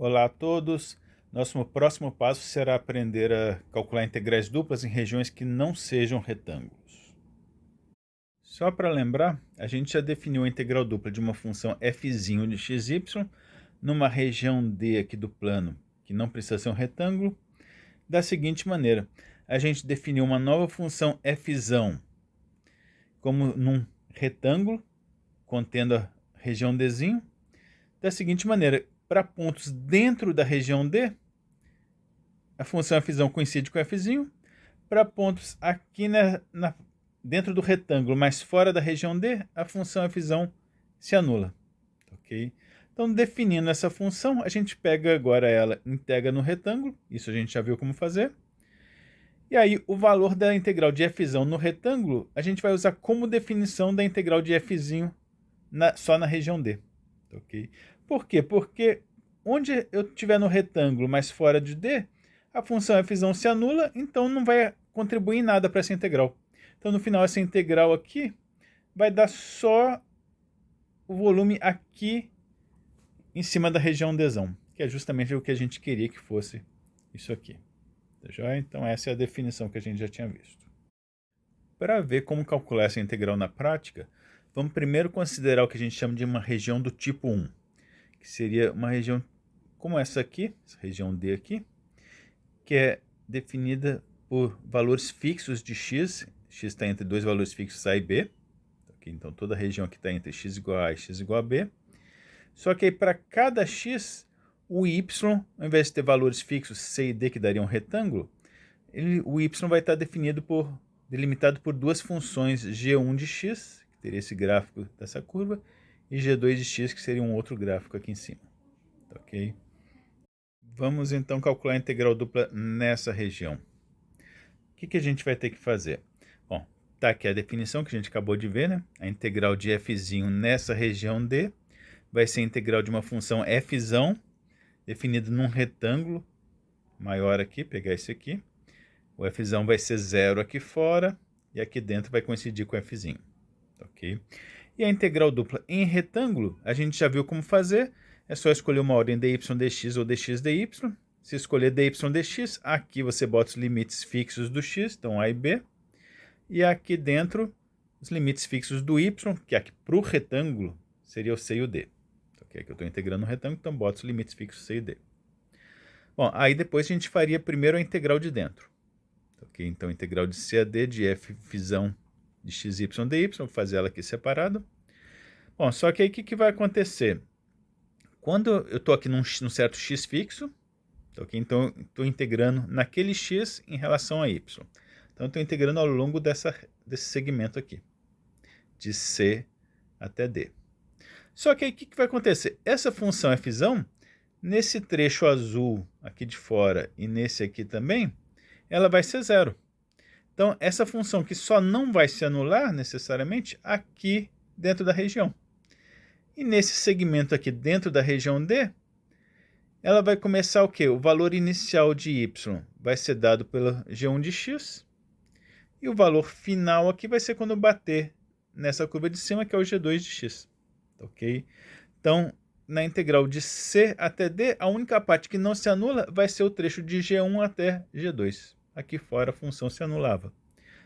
Olá a todos. Nosso próximo passo será aprender a calcular integrais duplas em regiões que não sejam retângulos. Só para lembrar, a gente já definiu a integral dupla de uma função f de xy numa região D aqui do plano, que não precisa ser um retângulo, da seguinte maneira. A gente definiu uma nova função f como num retângulo, contendo a região D, da seguinte maneira. Para pontos dentro da região D, a função f coincide com f. Para pontos aqui dentro do retângulo, mas fora da região D, a função f se anula. Okay? Então, definindo essa função, a gente pega agora ela, integra no retângulo, isso a gente já viu como fazer. E aí, o valor da integral de f no retângulo, a gente vai usar como definição da integral de f só na região D. Okay? Por quê? Porque onde eu estiver no retângulo, mas fora de D, a função f se anula, então não vai contribuir em nada para essa integral. Então, no final, essa integral aqui vai dar só o volume aqui em cima da região D, que é justamente o que a gente queria que fosse isso aqui. Tá joia? Então, essa é a definição que a gente já tinha visto. Para ver como calcular essa integral na prática, vamos primeiro considerar o que a gente chama de uma região do tipo 1, que seria uma região como essa aqui, essa região D aqui, que é definida por valores fixos de x. X está entre dois valores fixos A e B. Okay? Então, toda a região aqui está entre x igual a A e x igual a B. Só que aí, para cada x, o y, ao invés de ter valores fixos C e D, que daria um retângulo, o y vai estar delimitado por duas funções g1 de x, que teria esse gráfico dessa curva, e g2 de x, que seria um outro gráfico aqui em cima. Ok? Vamos então calcular a integral dupla nessa região. O que a gente vai ter que fazer? Bom, tá aqui a definição que a gente acabou de ver, né? A integral de f nessa região D vai ser a integral de uma função f definida num retângulo maior aqui, pegar esse aqui. O f vai ser 0 aqui fora e aqui dentro vai coincidir com o f. Ok? E a integral dupla em retângulo, a gente já viu como fazer. É só escolher uma ordem dy dx ou dx dy. Se escolher dy dx, aqui você bota os limites fixos do x, então a e b. E aqui dentro, os limites fixos do y, que aqui para o retângulo seria o c e o d. Okay? Aqui eu estou integrando o retângulo, então boto os limites fixos c e d. Bom, aí depois a gente faria primeiro a integral de dentro. Okay? Então, integral de c a d de f de xy dy, vou fazer ela aqui separada. Bom, só que aí o que vai acontecer? Quando eu estou aqui num certo x fixo, okay, então estou integrando naquele x em relação a y. Então, estou integrando ao longo desse segmento aqui, de c até d. Só que aí o que vai acontecer? Essa função f, nesse trecho azul aqui de fora e nesse aqui também, ela vai ser 0. Então, essa função que só não vai se anular necessariamente aqui dentro da região. E nesse segmento aqui dentro da região D, ela vai começar o quê? O valor inicial de y vai ser dado pela g1 de x. E o valor final aqui vai ser quando eu bater nessa curva de cima, que é o g2 de x. Ok? Então, na integral de c até d, a única parte que não se anula vai ser o trecho de g1 até g2. Aqui fora a função se anulava.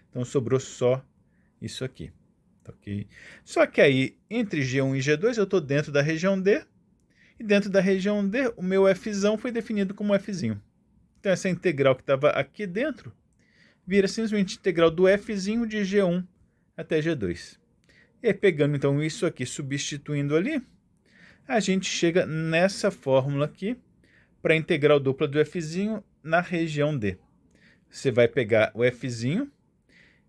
Então, sobrou só isso aqui. Okay? Só que aí, entre G1 e G2, eu estou dentro da região D. E dentro da região D, o meu f foi definido como f. Então, essa integral que estava aqui dentro vira simplesmente integral do f de G1 até G2. E aí, pegando então isso aqui, substituindo ali, a gente chega nessa fórmula aqui para a integral dupla do f na região D. Você vai pegar o f,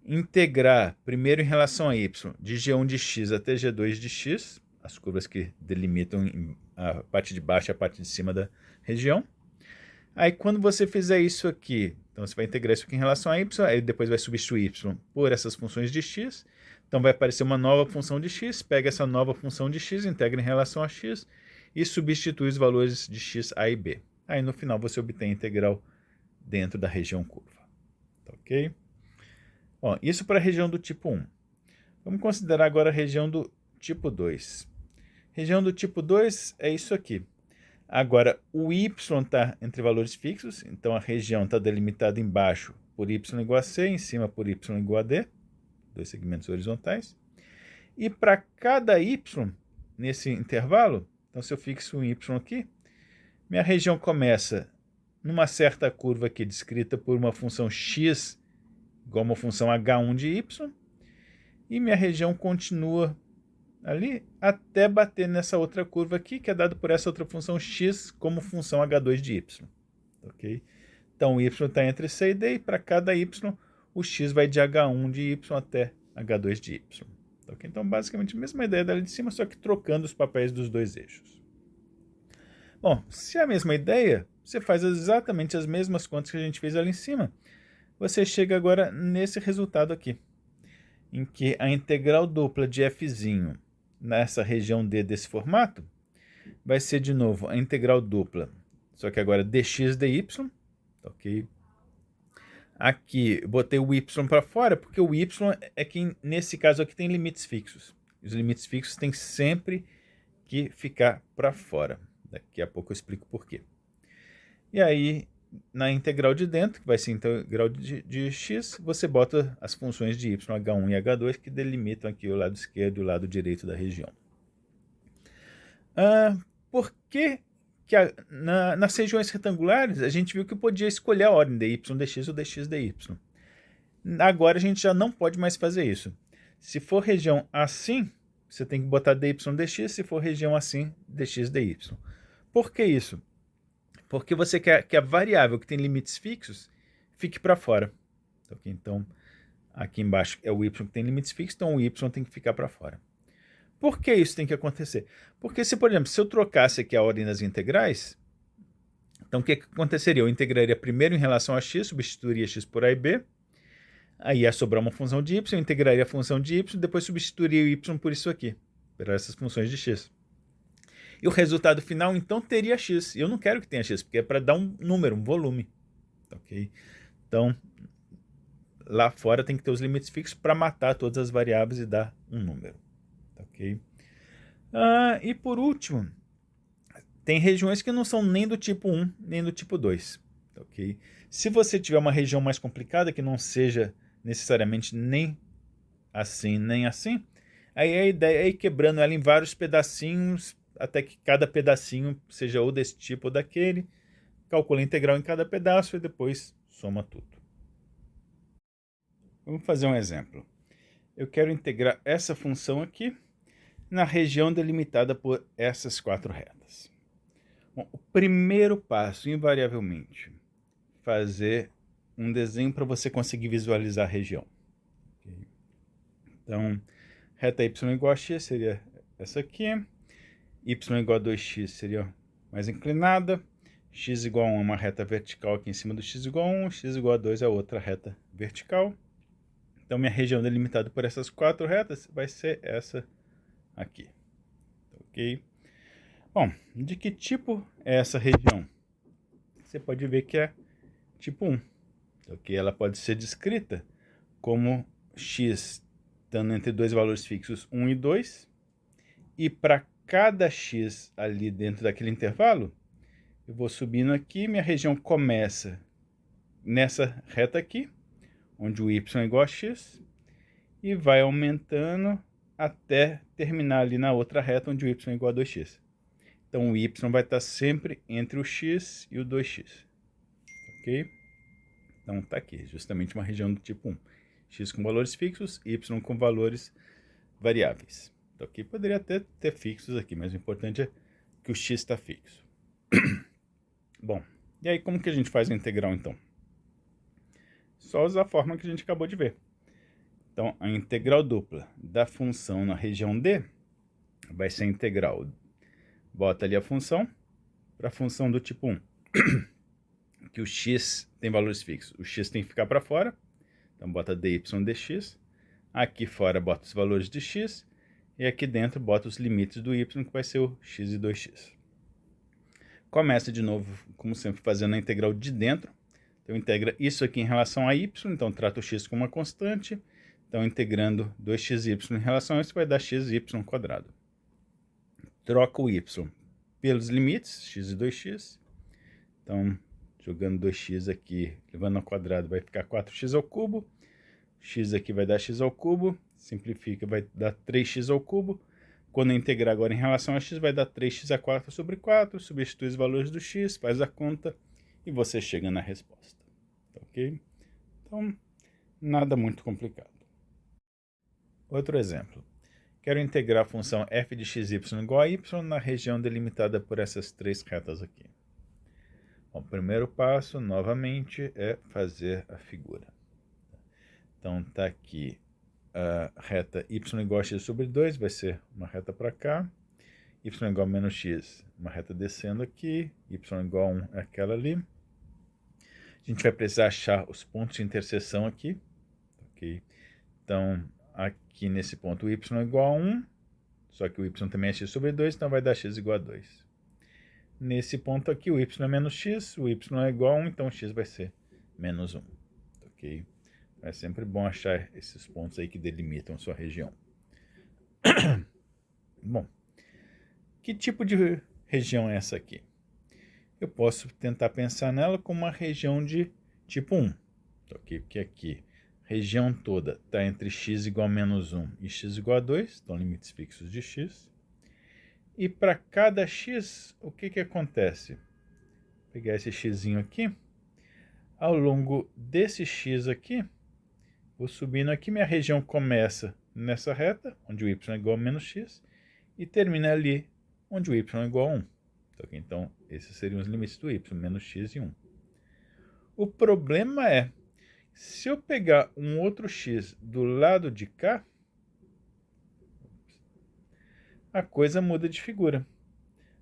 integrar primeiro em relação a y, de g1 de x até g2 de x, as curvas que delimitam a parte de baixo e a parte de cima da região. Aí quando você fizer isso aqui, então você vai integrar isso aqui em relação a y, aí depois vai substituir y por essas funções de x, então vai aparecer uma nova função de x, pega essa nova função de x, integra em relação a x e substitui os valores de x, a e b. Aí no final você obtém a integral dentro da região curva. Ok? Bom, isso para a região do tipo 1. Vamos considerar agora a região do tipo 2. Região do tipo 2 é isso aqui. Agora, o y está entre valores fixos, então a região está delimitada embaixo por y igual a c, em cima por y igual a d, dois segmentos horizontais. E para cada y nesse intervalo, então se eu fixo um y aqui, minha região começa numa certa curva aqui descrita por uma função x igual a uma função h1 de y, e minha região continua ali até bater nessa outra curva aqui, que é dada por essa outra função x como função h2 de y. Ok? Então o y está entre c e d, e para cada y, o x vai de h1 de y até h2 de y. Okay? Então, basicamente, a mesma ideia dali de cima, só que trocando os papéis dos dois eixos. Bom, se é a mesma ideia, você faz exatamente as mesmas contas que a gente fez ali em cima. Você chega agora nesse resultado aqui, em que a integral dupla de fzinho nessa região D desse formato vai ser, de novo, a integral dupla, só que agora dx dy, ok? Aqui, eu botei o y para fora, porque o y é que, nesse caso aqui, tem limites fixos. Os limites fixos têm sempre que ficar para fora. Daqui a pouco eu explico por quê. E aí, na integral de dentro, que vai ser a integral de x, você bota as funções de y, h1 e h2, que delimitam aqui o lado esquerdo e o lado direito da região. Por que nas regiões retangulares a gente viu que podia escolher a ordem dy, dx ou dx, dy? Agora a gente já não pode mais fazer isso. Se for região assim, você tem que botar dy, dx, se for região assim, dx, dy. Por que isso? Porque você quer que a variável que tem limites fixos fique para fora. Okay? Então, aqui embaixo é o y que tem limites fixos, então o y tem que ficar para fora. Por que isso tem que acontecer? Porque, se, por exemplo, se eu trocasse aqui a ordem das integrais, então o que aconteceria? Eu integraria primeiro em relação a x, substituiria x por a e b, aí ia sobrar uma função de y, eu integraria a função de y, depois substituiria o y por isso aqui, por essas funções de x. E o resultado final, então, teria x. E eu não quero que tenha x, porque é para dar um número, um volume. Okay? Então, lá fora tem que ter os limites fixos para matar todas as variáveis e dar um número. Okay? E por último, tem regiões que não são nem do tipo 1, nem do tipo 2. Okay? Se você tiver uma região mais complicada, que não seja necessariamente nem assim, aí a ideia é ir quebrando ela em vários pedacinhos, até que cada pedacinho seja ou desse tipo ou daquele, calcula a integral em cada pedaço e depois soma tudo. Vamos fazer um exemplo. Eu quero integrar essa função aqui na região delimitada por essas quatro retas. Bom, o primeiro passo, invariavelmente, fazer um desenho para você conseguir visualizar a região. Okay? Então, reta y igual a x seria essa aqui, y igual a 2x seria mais inclinada, x igual a 1 é uma reta vertical aqui em cima do x igual a 1, x igual a 2 é outra reta vertical. Então, minha região delimitada por essas quatro retas vai ser essa aqui. Ok? Bom, de que tipo é essa região? Você pode ver que é tipo 1. Ok? Ela pode ser descrita como x estando entre dois valores fixos 1 e 2, e para cada x ali dentro daquele intervalo, eu vou subindo aqui, minha região começa nessa reta aqui, onde o y é igual a x, e vai aumentando até terminar ali na outra reta, onde o y é igual a 2x. Então o y vai estar sempre entre o x e o 2x. Ok? Então está aqui, justamente uma região do tipo 1. X com valores fixos, y com valores variáveis. Então, aqui poderia até ter fixos aqui, mas o importante é que o x está fixo. Bom, e aí como que a gente faz a integral então? Só usar a forma que a gente acabou de ver. Então, a integral dupla da função na região D vai ser a integral. Bota ali a função para a função do tipo 1. Que o x tem valores fixos. O x tem que ficar para fora. Então, bota dy dx. Aqui fora, bota os valores de x. E aqui dentro, bota os limites do y, que vai ser o x e 2x. Começa de novo, como sempre, fazendo a integral de dentro. Então, integra isso aqui em relação a y. Então, trata o x como uma constante. Então, integrando 2xy em relação a isso, vai dar xy². Troca o y pelos limites, x e 2x. Então, jogando 2x aqui, levando ao quadrado, vai ficar 4x ao cubo. X aqui vai dar x ao cubo, simplifica, vai dar 3x ao cubo. Quando eu integrar agora em relação a x, vai dar 3x a 4 sobre 4, substitui os valores do x, faz a conta e você chega na resposta. Ok? Então, nada muito complicado. Outro exemplo. Quero integrar a função f de xy igual a y na região delimitada por essas três retas aqui. Bom, o primeiro passo, novamente, é fazer a figura. Então, está aqui a reta y igual a x sobre 2, vai ser uma reta para cá. Y igual a menos x, uma reta descendo aqui. Y igual a 1 é aquela ali. A gente vai precisar achar os pontos de interseção aqui. Ok? Então, aqui nesse ponto, o y é igual a 1. Só que o y também é x sobre 2, então vai dar x igual a 2. Nesse ponto aqui, o y é menos x, o y é igual a 1, então x vai ser menos 1. Ok? É sempre bom achar esses pontos aí que delimitam a sua região. Bom, que tipo de região é essa aqui? Eu posso tentar pensar nela como uma região de tipo 1. Ok? Porque aqui, região toda está entre x igual a menos 1 e x igual a 2, então limites fixos de x. E para cada x, o que acontece? Vou pegar esse x aqui. Ao longo desse x aqui, vou subindo aqui, minha região começa nessa reta, onde o y é igual a menos x, e termina ali, onde o y é igual a 1. Então, esses seriam os limites do y, menos x e 1. O problema é, se eu pegar um outro x do lado de cá, a coisa muda de figura.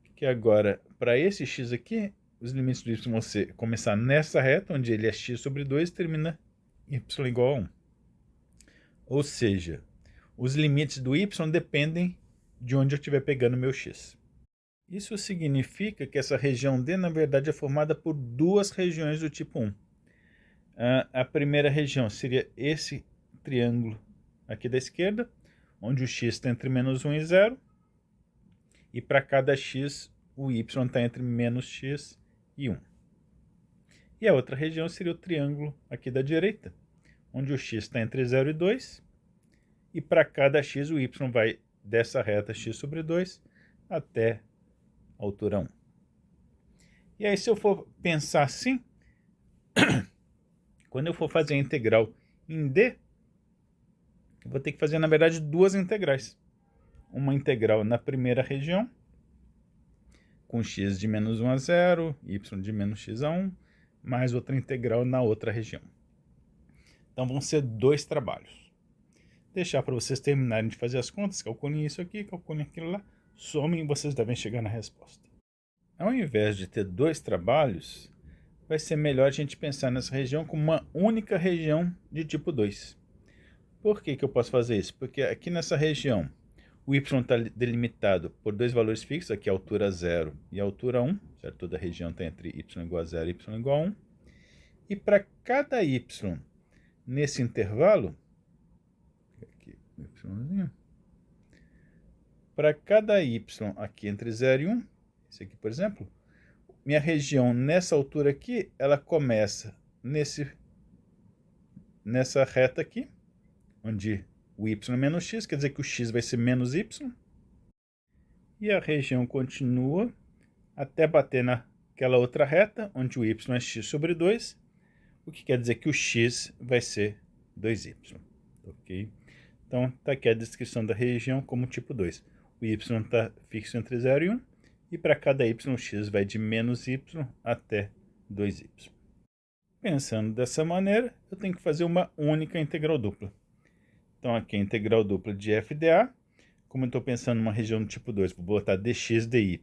Porque agora, para esse x aqui, os limites do y vão começar nessa reta, onde ele é x sobre 2, e termina y igual a 1. Ou seja, os limites do y dependem de onde eu estiver pegando meu x. Isso significa que essa região D, na verdade, é formada por duas regiões do tipo 1. A primeira região seria esse triângulo aqui da esquerda, onde o x está entre menos 1 e 0. E para cada x, o y está entre menos x e 1. E a outra região seria o triângulo aqui da direita, onde o x está entre 0 e 2. E para cada x, o y vai dessa reta x sobre 2 até a altura 1. E aí, se eu for pensar assim, quando eu for fazer a integral em D, eu vou ter que fazer, na verdade, duas integrais. Uma integral na primeira região, com x de menos 1 a 0, y de menos x a 1, mais outra integral na outra região. Então, vão ser dois trabalhos. Deixar para vocês terminarem de fazer as contas, calculem isso aqui, calculem aquilo lá, somem e vocês devem chegar na resposta. Ao invés de ter dois trabalhos, vai ser melhor a gente pensar nessa região como uma única região de tipo 2. Por que eu posso fazer isso? Porque aqui nessa região, o y está delimitado por dois valores fixos, aqui a altura 0 e a altura 1, certo? Toda a região está entre y igual a 0 e y igual a 1. E para cada y nesse intervalo, aqui, para cada y aqui entre 0 e 1, esse aqui, por exemplo, minha região nessa altura aqui, ela começa nessa reta aqui, onde o y é menos x, quer dizer que o x vai ser menos y. E a região continua até bater naquela outra reta, onde o y é x sobre 2, o que quer dizer que o x vai ser 2y. Ok? Então, está aqui a descrição da região como tipo 2. O y está fixo entre 0 e 1. E para cada y, o x vai de menos y até 2y. Pensando dessa maneira, eu tenho que fazer uma única integral dupla. Então, aqui a integral dupla de f de a. Como eu estou pensando numa região do tipo 2, vou botar dx dy.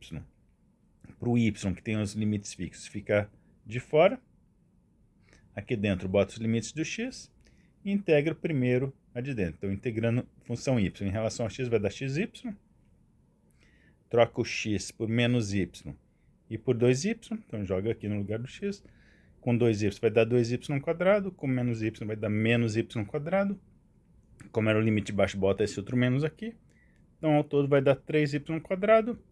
Para o y, que tem os limites fixos, ficar de fora. Aqui dentro, boto os limites do x e integro primeiro a de dentro. Então, integrando função y em relação a x vai dar xy. Troca o x por menos y e por 2y, então joga aqui no lugar do x. Com 2y vai dar 2y quadrado, com menos y vai dar menos y quadrado. Como era o limite de baixo, bota esse outro menos aqui. Então, ao todo vai dar 3y quadrado.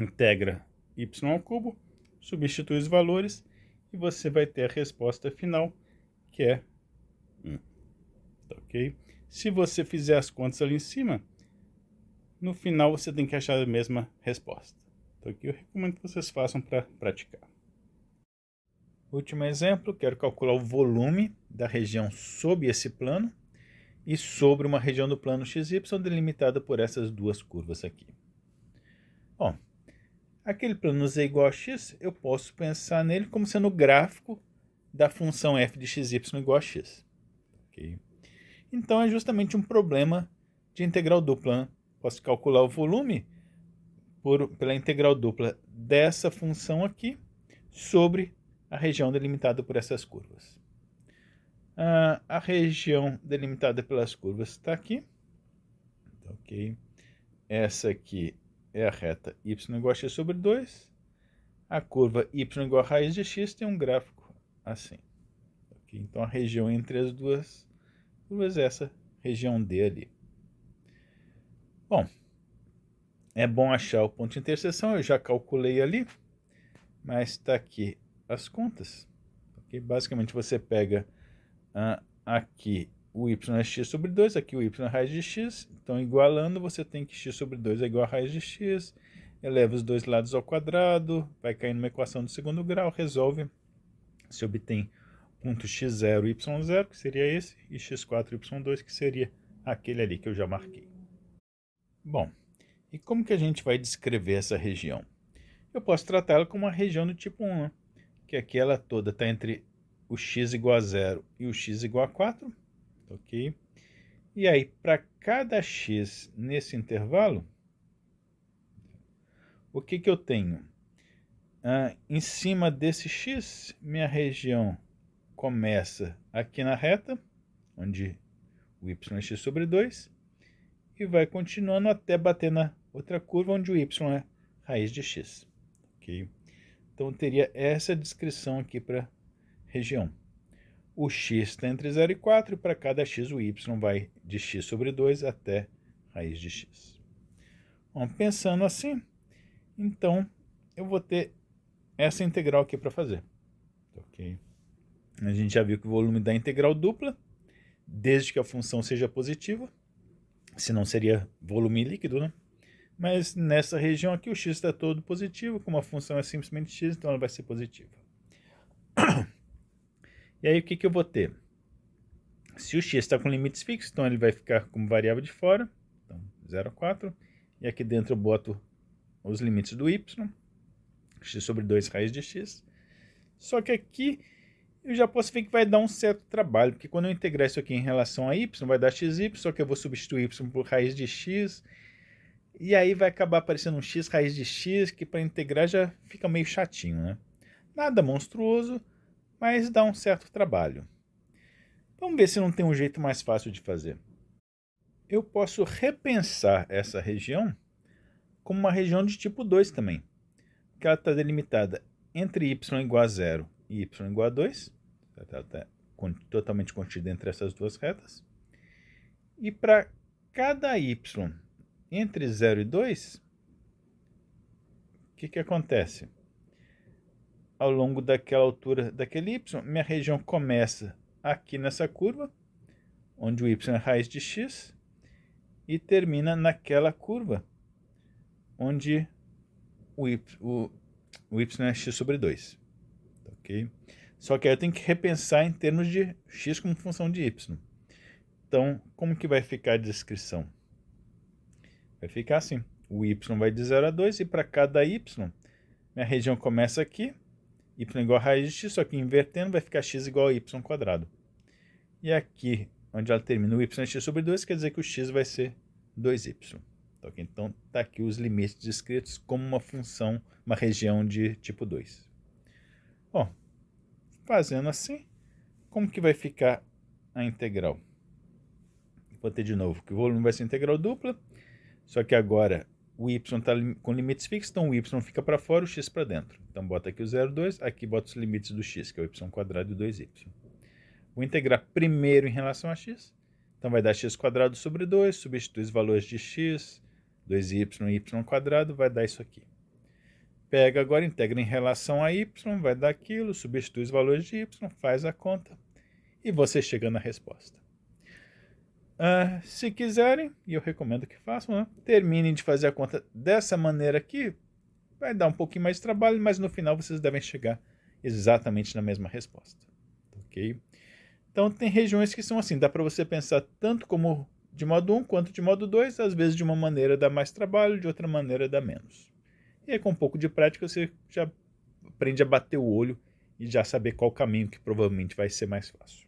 integra y ao cubo, substitui os valores e você vai ter a resposta final, que é 1. Ok? Se você fizer as contas ali em cima, no final você tem que achar a mesma resposta. Então aqui eu recomendo que vocês façam para praticar. Último exemplo, quero calcular o volume da região sob esse plano e sobre uma região do plano XY delimitada por essas duas curvas aqui. Bom, aquele plano z igual a x, eu posso pensar nele como sendo o gráfico da função f de xy igual a x. Okay? Então é justamente um problema de integral dupla. Né? Posso calcular o volume pela integral dupla dessa função aqui sobre a região delimitada por essas curvas. A região delimitada pelas curvas está aqui. Ok. Essa aqui é a reta y igual a x sobre 2. A curva y igual a raiz de x tem um gráfico assim. Okay. Então a região entre as duas curvas é essa região D ali. Bom, é bom achar o ponto de interseção, eu já calculei ali, mas está aqui as contas. Okay? Basicamente você pega aqui o y é x sobre 2, aqui o y é raiz de x, então igualando você tem que x sobre 2 é igual a raiz de x, eleva os dois lados ao quadrado, vai cair numa equação do segundo grau, resolve, se obtém ponto x0, y0, que seria esse, e x4, y2, que seria aquele ali que eu já marquei. Bom, e como que a gente vai descrever essa região? Eu posso tratá-la como uma região do tipo 1, né? Que aqui ela toda está entre o x igual a 0 e o x igual a 4, ok? E aí, para cada x nesse intervalo, o que eu tenho? Em cima desse x, minha região começa aqui na reta, onde o y é x sobre 2, e vai continuando até bater na outra curva, onde o y é raiz de x. Okay? Então, teria essa descrição aqui para região. O x está entre 0 e 4, e para cada x o y vai de x sobre 2 até raiz de x. Bom, pensando assim, então eu vou ter essa integral aqui para fazer. Okay? A gente já viu que o volume da integral dupla, desde que a função seja positiva, senão seria volume líquido, né? Mas nessa região aqui o x está todo positivo, como a função é simplesmente x, então ela vai ser positiva. E aí o que eu vou ter? Se o x está com limites fixos, então ele vai ficar como variável de fora, então 0 a 4, e aqui dentro eu boto os limites do y, x sobre 2 raiz de x. Só que aqui eu já posso ver que vai dar um certo trabalho, porque quando eu integrar isso aqui em relação a y, vai dar xy, só que eu vou substituir y por raiz de x, e aí vai acabar aparecendo um x raiz de x, que para integrar já fica meio chatinho, né? Nada monstruoso, mas dá um certo trabalho. Vamos ver se não tem um jeito mais fácil de fazer. Eu posso repensar essa região como uma região de tipo 2 também, porque ela está delimitada entre y igual a 0 e y igual a 2, ela está totalmente contida entre essas duas retas, e para cada y entre 0 e 2, o que acontece? Ao longo daquela altura daquele y, minha região começa aqui nessa curva, onde o y é raiz de x, e termina naquela curva, onde o y é x sobre 2. Okay? Só que aí eu tenho que repensar em termos de x como função de y. Então, como que vai ficar a descrição? Vai ficar assim. O y vai de 0 a 2, e para cada y, minha região começa aqui, y igual a raiz de x, só que invertendo vai ficar x igual a y quadrado. E aqui, onde ela termina, o y é x sobre 2, quer dizer que o x vai ser 2y. Então, está aqui os limites descritos como uma função, uma região de tipo 2. Bom, fazendo assim, como que vai ficar a integral? Vou ter de novo que o volume vai ser integral dupla, só que agora o y está com limites fixos, então o y fica para fora, o x para dentro. Então bota aqui o 0, 2, aqui bota os limites do x, que é o y quadrado e 2y. Vou integrar primeiro em relação a x, então vai dar x quadrado sobre 2, substitui os valores de x, 2y e y quadrado, vai dar isso aqui. Pega agora, integra em relação a y, vai dar aquilo, substitui os valores de y, faz a conta e você chega na resposta. Se quiserem, e eu recomendo que façam, né? Terminem de fazer a conta dessa maneira aqui. Vai dar um pouquinho mais de trabalho, mas no final vocês devem chegar exatamente na mesma resposta. Ok? Então tem regiões que são assim, dá para você pensar tanto como de modo 1 quanto de modo 2, às vezes de uma maneira dá mais trabalho, de outra maneira dá menos. E aí com um pouco de prática você já aprende a bater o olho e já saber qual caminho que provavelmente vai ser mais fácil.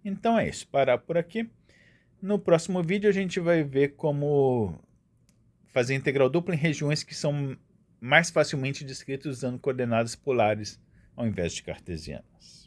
Então é isso, parar por aqui. No próximo vídeo a gente vai ver como fazer integral dupla em regiões que são mais facilmente descritas usando coordenadas polares ao invés de cartesianas.